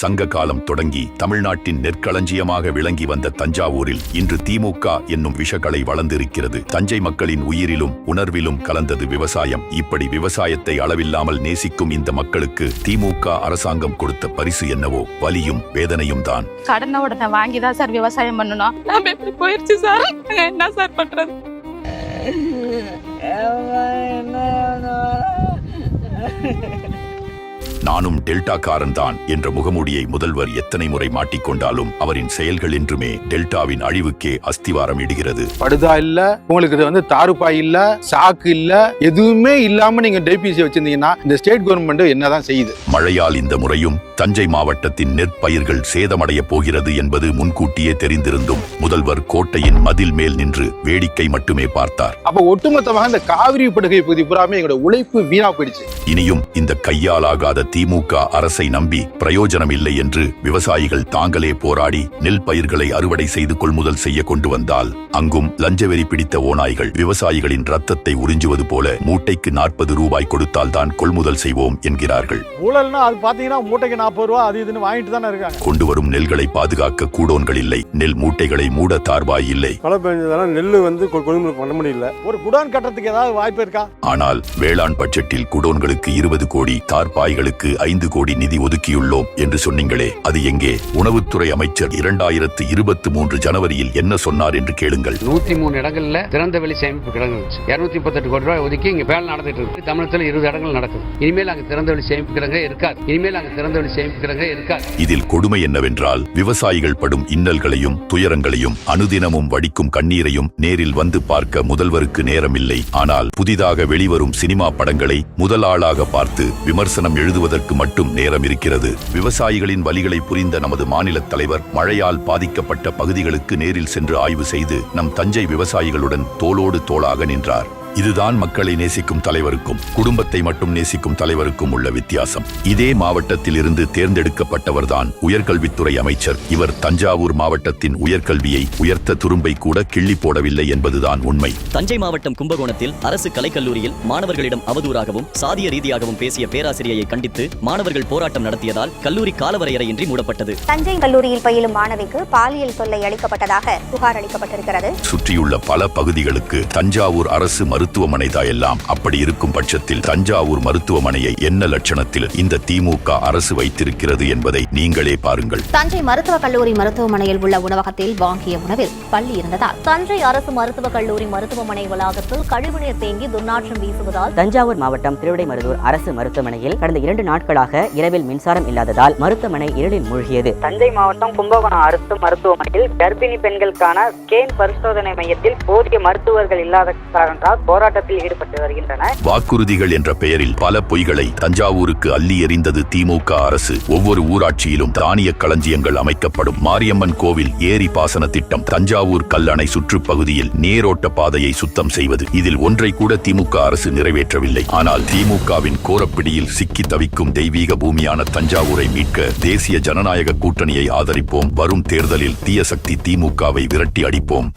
சங்க காலம் தொடங்கி தமிழ்நாட்டின் நெற்களஞ்சியமாக விளங்கி வந்த தஞ்சாவூரில் இன்று திமுக என்னும் விஷக்கலை வளர்ந்திருக்கிறது. தஞ்சை மக்களின் உயிரிலும் உணர்விலும் கலந்தது விவசாயம். இப்படி விவசாயத்தை அளவில்லாமல் நேசிக்கும் இந்த மக்களுக்கு திமுக அரசாங்கம் கொடுத்த பரிசு என்னவோ வலியும் வேதனையும் தான். கடனை உடனே வாங்கிதான் சார் விவசாயம் பண்ணணும். நாம எப்படி போயிடுச்சு சார், என்ன சார் பண்றது? நானும் டெல்டாக்காரன் தான் என்ற முகமூடியை முதல்வர் எத்தனை முறை மாட்டிக்கொண்டாலும் அவரின் செயல்கள் என்றுமே டெல்டாவின் அழிவுக்கே அஸ்திவாரம் இடுகிறது. படுதா இல்ல, உங்களுக்கு தாருப்பாய் இல்ல, சாக்கு இல்ல, எதுவுமே இல்லாம நீங்க டிபிசி வச்சிருந்தீங்கன்னா இந்த ஸ்டேட் கவர்மெண்ட் என்னதான் செய்யுது? மழையால் இந்த முறையும் தஞ்சை மாவட்டத்தின் நெற்பயிர்கள் சேதமடைய போகிறது என்பது முன்கூட்டியே தெரிந்திருந்தும் முதல்வர் கோட்டையின் மதில் மேல் நின்று வேடிக்கை மட்டுமே பார்த்தார். அப்ப ஒட்டுமொத்தமாக இந்த காவிரி படுகை பகுதி புறாமே எங்களோட உழைப்பு வீணா போயிடுச்சு. இனியும் இந்த கையாலாகாத திமுக அரசை நம்பி பிரயோஜனம் இல்லை என்று விவசாயிகள் தாங்களே போராடி நெல் பயிர்களை அறுவடை செய்து கொள்முதல் செய்ய கொண்டு வந்தால் அங்கும் லஞ்சவெறி பிடித்த ஓநாய்கள் விவசாயிகளின் ரத்தத்தை உறிஞ்சுவது போல மூட்டைக்கு 40 ரூபாய் கொடுத்தால் தான் கொள்முதல் செய்வோம் என்கிறார்கள். ஊழல்னா அது பாத்தீங்கன்னா மூட்டைக்கு 40 ரூபாய் அது இதுன்னு வாங்கிட்டு தானே இருக்காங்க. கொண்டு வரும் நெல்களை பாதுகாக்க கூடோன்கள் இல்லை, நெல் மூட்டைகளை மூட தார்பாய் இல்லை. மழை பெஞ்சதால நெல் கொள்முதல் பண்ண முடியல. ஒரு குடோன் கட்டுறதுக்கு ஏதாவது வாய்ப்பு இருக்கா? ஆனால் வேளாண் பட்ஜெட்டில் குடோன்களுக்கு 20 கோடி, தார்பாய்களுக்கு 5 கோடி நிதி ஒதுக்கியுள்ளோம் என்று சொன்னீங்களே, அது எங்கே? உணவுத்துறை அமைச்சர் 2023 ஜனவரியில் என்ன சொன்னார் என்று கேளுங்கள். 103 இடங்கள்ல திறந்த வெளி சேமிப்பு கிடங்கு 238 கோடி ரூபாய் ஒதுக்கி இங்க வேலை நடந்துட்டு இருக்கு. தமிழகத்தில் 20 இடங்கள் நடக்குது. இனிமேல் அங்க திறந்த வெளி சேமிப்பு கிடங்கே இருக்காது. இதில் கொடுமை என்னவென்றால் விவசாயிகள் படும் இன்னல்களையும் துயரங்களையும் அனுதினமும் வடிக்கும் கண்ணீரையும் நேரில் வந்து பார்க்க முதல்வருக்கு நேரமில்லை. ஆனால் புதிதாக வெளிவரும் சினிமா படங்களை முதல் ஆளாக பார்த்து விமர்சனம் எழுதுவதற்கு மட்டும் நேரம் இருக்கிறது. விவசாயிகளின் வலிகளை புரிந்த நமது மாநில தலைவர் மழையால் பாதிக்கப்பட்ட பகுதிகளுக்கு நேரில் சென்று ஆய்வு செய்து நம் தஞ்சை விவசாயிகளுடன் தோளோடு தோளாக நின்றார். இதுதான் மக்களை நேசிக்கும் தலைவருக்கும் குடும்பத்தை மட்டும் நேசிக்கும் தலைவருக்கும் உள்ள வித்தியாசம். இதே மாவட்டத்தில் இருந்து தேர்ந்தெடுக்கப்பட்டவர்தான் உயர்கல்வித்துறை அமைச்சர். இவர் தஞ்சாவூர் மாவட்டத்தின் உயர்கல்வியை உயர்த்த துரும்பை கூட கிள்ளி போடவில்லை என்பதுதான் உண்மை. தஞ்சை மாவட்டம் கும்பகோணத்தில் அரசு கலைக்கல்லூரியில் மாணவர்களிடம் அவதூறாகவும் சாதிய ரீதியாகவும் பேசிய பேராசிரியரை கண்டித்து மாணவர்கள் போராட்டம் நடத்தியதால் கல்லூரி காலவரையறையின்றி மூடப்பட்டது. தஞ்சை கல்லூரியில் பயிலும் மாணவிக்கு பாலியல் தொல்லை அளிக்கப்பட்டதாக புகார் அளிக்கப்பட்டிருக்கிறது. சுற்றியுள்ள பல பகுதிகளுக்கு தஞ்சாவூர் அரசு மருத்துவமனை தான் எல்லாம். அப்படி இருக்கும் பட்சத்தில் தஞ்சாவூர் மருத்துவமனையை என்ன லட்சணத்தில் இந்த திமுக அரசு வைத்திருக்கிறது என்பதை நீங்களே பாருங்கள். தஞ்சை மருத்துவக் கல்லூரி மருத்துவமனையில் உள்ள உணவகத்தில் வாங்கிய உணவில் பள்ளி இருந்ததால் தஞ்சை அரசு மருத்துவக் கல்லூரி மருத்துவமனை வளாகத்தில் கழிவுநீர் தேங்கி துர்நாற்றம் வீசுவதால் தஞ்சாவூர் மாவட்டம் திருவிடைமருதூர் அரசு மருத்துவமனையில் கடந்த 2 நாட்களாக இரவில் மின்சாரம் இல்லாததால் மருத்துவமனை இருளில் மூழ்கியது. தஞ்சை மாவட்டம் கும்பகோணம் அரசு மருத்துவமனையில் கர்ப்பிணி பெண்களுக்கான ஸ்கேன் பரிசோதனை மையத்தில் போதிய மருத்துவர்கள் இல்லாத காரணத்தால் போராட்டத்தில் ஈடுபட்டு வருகின்றனர். வாக்குறுதிகள் என்ற பெயரில் பல பொய்களை தஞ்சாவூருக்கு அள்ளி எறிந்தது திமுக அரசு. ஒவ்வொரு ஊராட்சியிலும் தானிய களஞ்சியங்கள் அமைக்கப்படும். மாரியம்மன் கோவில் ஏரி பாசன திட்டம், தஞ்சாவூர் கல்லணை சுற்றுப்பகுதியில் நேரோட்ட பாதையை சுத்தம் செய்வது, இதில் ஒன்றை கூட திமுக அரசு நிறைவேற்றவில்லை. ஆனால் திமுகவின் கோரப்பிடியில் சிக்கி தவிக்கும் தெய்வீக பூமியான தஞ்சாவூரை மீட்க தேசிய ஜனநாயக கூட்டணியை ஆதரிப்போம். வரும் தேர்தலில் தீய சக்தி திமுகவை விரட்டி அடிப்போம்.